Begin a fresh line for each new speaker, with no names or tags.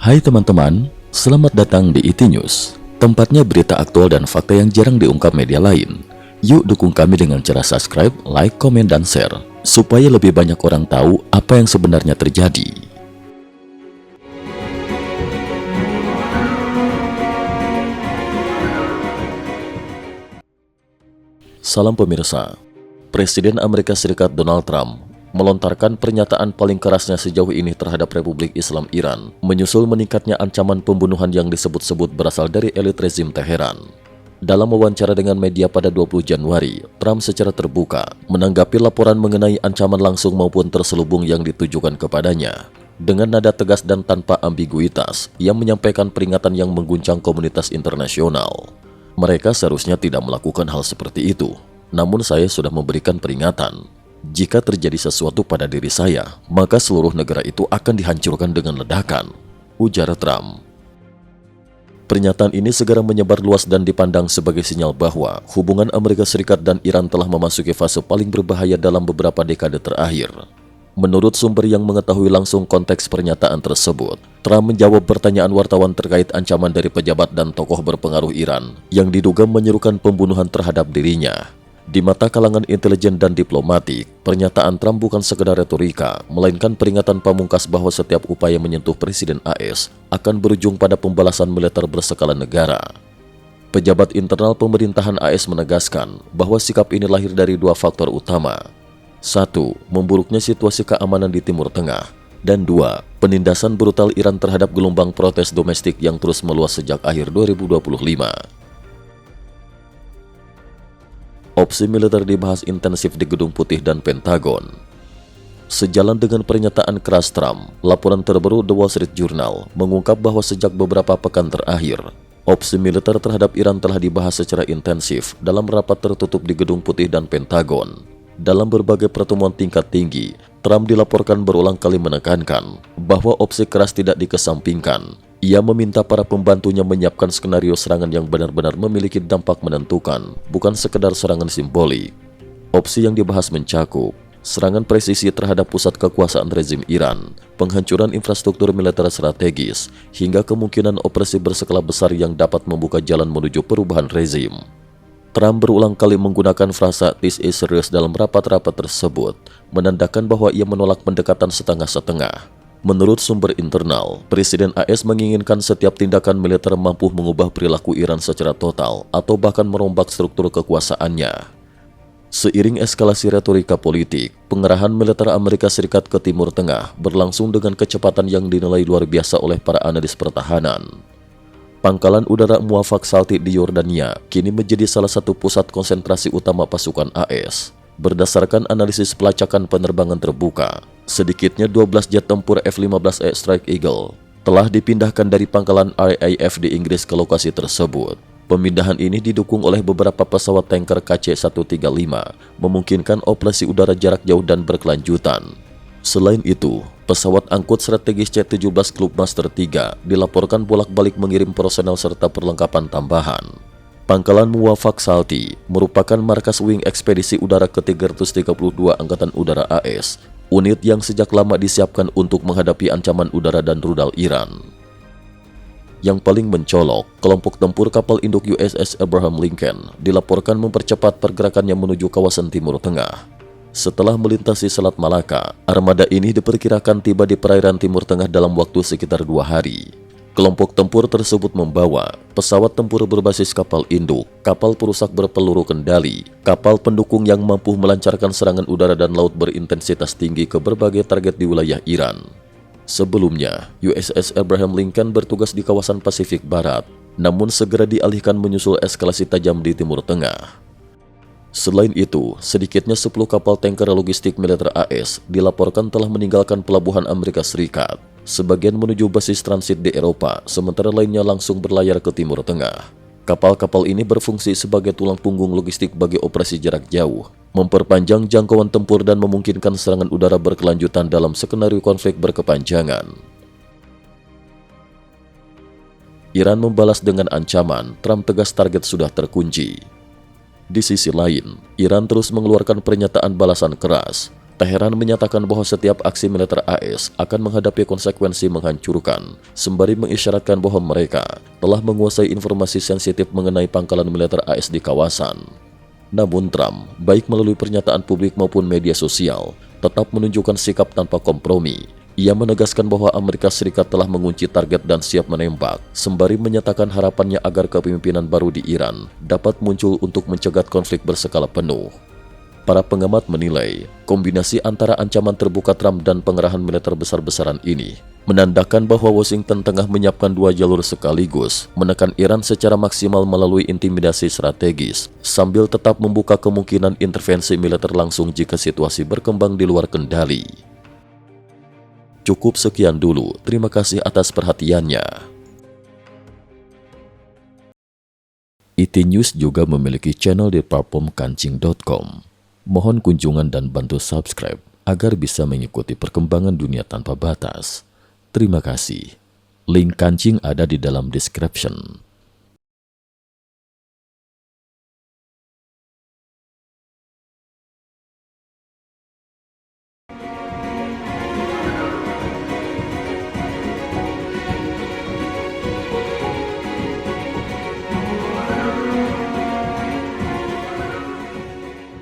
Hai teman-teman, selamat datang di IT News, tempatnya berita aktual dan fakta yang jarang diungkap media lain. Yuk dukung kami dengan cara subscribe, like, komen, dan share, supaya lebih banyak orang tahu apa yang sebenarnya terjadi. Salam pemirsa. Presiden Amerika Serikat Donald Trump melontarkan pernyataan paling kerasnya sejauh ini terhadap Republik Islam Iran, menyusul meningkatnya ancaman pembunuhan yang disebut-sebut berasal dari elit rezim Teheran. Dalam wawancara dengan media pada 20 Januari, Trump secara terbuka menanggapi laporan mengenai ancaman langsung maupun terselubung yang ditujukan kepadanya. Dengan nada tegas dan tanpa ambiguitas, ia menyampaikan peringatan yang mengguncang komunitas internasional. Mereka seharusnya tidak melakukan hal seperti itu, namun saya sudah memberikan peringatan. Jika terjadi sesuatu pada diri saya, maka seluruh negara itu akan dihancurkan dengan ledakan, ujar Trump. Pernyataan ini segera menyebar luas dan dipandang sebagai sinyal bahwa hubungan Amerika Serikat dan Iran telah memasuki fase paling berbahaya dalam beberapa dekade terakhir. Menurut sumber yang mengetahui langsung konteks pernyataan tersebut, Trump menjawab pertanyaan wartawan terkait ancaman dari pejabat dan tokoh berpengaruh Iran yang diduga menyerukan pembunuhan terhadap dirinya. Di mata kalangan intelijen dan diplomatik, pernyataan Trump bukan sekedar retorika, melainkan peringatan pamungkas bahwa setiap upaya menyentuh Presiden AS akan berujung pada pembalasan militer berskala negara. Pejabat internal pemerintahan AS menegaskan bahwa sikap ini lahir dari dua faktor utama. 1. Memburuknya situasi keamanan di Timur Tengah. Dan 2. Penindasan brutal Iran terhadap gelombang protes domestik yang terus meluas sejak akhir 2025. Opsi militer dibahas intensif di Gedung Putih dan Pentagon. Sejalan dengan pernyataan keras Trump, laporan terbaru The Wall Street Journal mengungkap bahwa sejak beberapa pekan terakhir, opsi militer terhadap Iran telah dibahas secara intensif dalam rapat tertutup di Gedung Putih dan Pentagon. Dalam berbagai pertemuan tingkat tinggi, Trump dilaporkan berulang kali menekankan bahwa opsi keras tidak dikesampingkan. Ia meminta para pembantunya menyiapkan skenario serangan yang benar-benar memiliki dampak menentukan, bukan sekedar serangan simbolik. Opsi yang dibahas mencakup serangan presisi terhadap pusat kekuasaan rezim Iran, penghancuran infrastruktur militer strategis, hingga kemungkinan operasi berskala besar yang dapat membuka jalan menuju perubahan rezim. Trump berulang kali menggunakan frasa "this is serious" dalam rapat-rapat tersebut, menandakan bahwa ia menolak pendekatan setengah-setengah. Menurut sumber internal, Presiden AS menginginkan setiap tindakan militer mampu mengubah perilaku Iran secara total atau bahkan merombak struktur kekuasaannya. Seiring eskalasi retorika politik, pengerahan militer Amerika Serikat ke Timur Tengah berlangsung dengan kecepatan yang dinilai luar biasa oleh para analis pertahanan. Pangkalan udara Muwafaq Salti di Yordania kini menjadi salah satu pusat konsentrasi utama pasukan AS. Berdasarkan analisis pelacakan penerbangan terbuka, sedikitnya 12 jet tempur F-15E Strike Eagle telah dipindahkan dari pangkalan RAF di Inggris ke lokasi tersebut. Pemindahan ini didukung oleh beberapa pesawat tanker KC-135, memungkinkan operasi udara jarak jauh dan berkelanjutan. Selain itu, pesawat angkut strategis C-17 Club Master 3 dilaporkan bolak-balik mengirim personel serta perlengkapan tambahan. Pangkalan Muwafaq Salti merupakan markas wing ekspedisi udara ke-332 Angkatan Udara AS, unit yang sejak lama disiapkan untuk menghadapi ancaman udara dan rudal Iran. Yang paling mencolok, kelompok tempur kapal induk USS Abraham Lincoln dilaporkan mempercepat pergerakannya menuju kawasan Timur Tengah. Setelah melintasi Selat Malaka, armada ini diperkirakan tiba di perairan Timur Tengah dalam waktu sekitar 2 hari. Kelompok tempur tersebut membawa pesawat tempur berbasis kapal induk, kapal perusak berpeluru kendali, kapal pendukung yang mampu melancarkan serangan udara dan laut berintensitas tinggi ke berbagai target di wilayah Iran. Sebelumnya, USS Abraham Lincoln bertugas di kawasan Pasifik Barat, namun segera dialihkan menyusul eskalasi tajam di Timur Tengah. Selain itu, sedikitnya 10 kapal tanker logistik militer AS dilaporkan telah meninggalkan pelabuhan Amerika Serikat. Sebagian menuju basis transit di Eropa, sementara lainnya langsung berlayar ke Timur Tengah. Kapal-kapal ini berfungsi sebagai tulang punggung logistik bagi operasi jarak jauh, memperpanjang jangkauan tempur dan memungkinkan serangan udara berkelanjutan dalam skenario konflik berkepanjangan. Iran membalas dengan ancaman, Trump tegas target sudah terkunci. Di sisi lain, Iran terus mengeluarkan pernyataan balasan keras. Teheran menyatakan bahwa setiap aksi militer AS akan menghadapi konsekuensi menghancurkan, sembari mengisyaratkan bahwa mereka telah menguasai informasi sensitif mengenai pangkalan militer AS di kawasan. Namun Trump, baik melalui pernyataan publik maupun media sosial, tetap menunjukkan sikap tanpa kompromi. Ia menegaskan bahwa Amerika Serikat telah mengunci target dan siap menembak, sembari menyatakan harapannya agar kepemimpinan baru di Iran dapat muncul untuk mencegat konflik berskala penuh. Para pengamat menilai, kombinasi antara ancaman terbuka Trump dan pengerahan militer besar-besaran ini menandakan bahwa Washington tengah menyiapkan dua jalur sekaligus, menekan Iran secara maksimal melalui intimidasi strategis, sambil tetap membuka kemungkinan intervensi militer langsung jika situasi berkembang di luar kendali. Cukup sekian dulu, terima kasih atas perhatiannya. IT News juga memiliki channel di platform kancing.com. Mohon kunjungan dan bantu subscribe agar bisa mengikuti perkembangan dunia tanpa batas. Terima kasih. Link kancing ada di dalam description.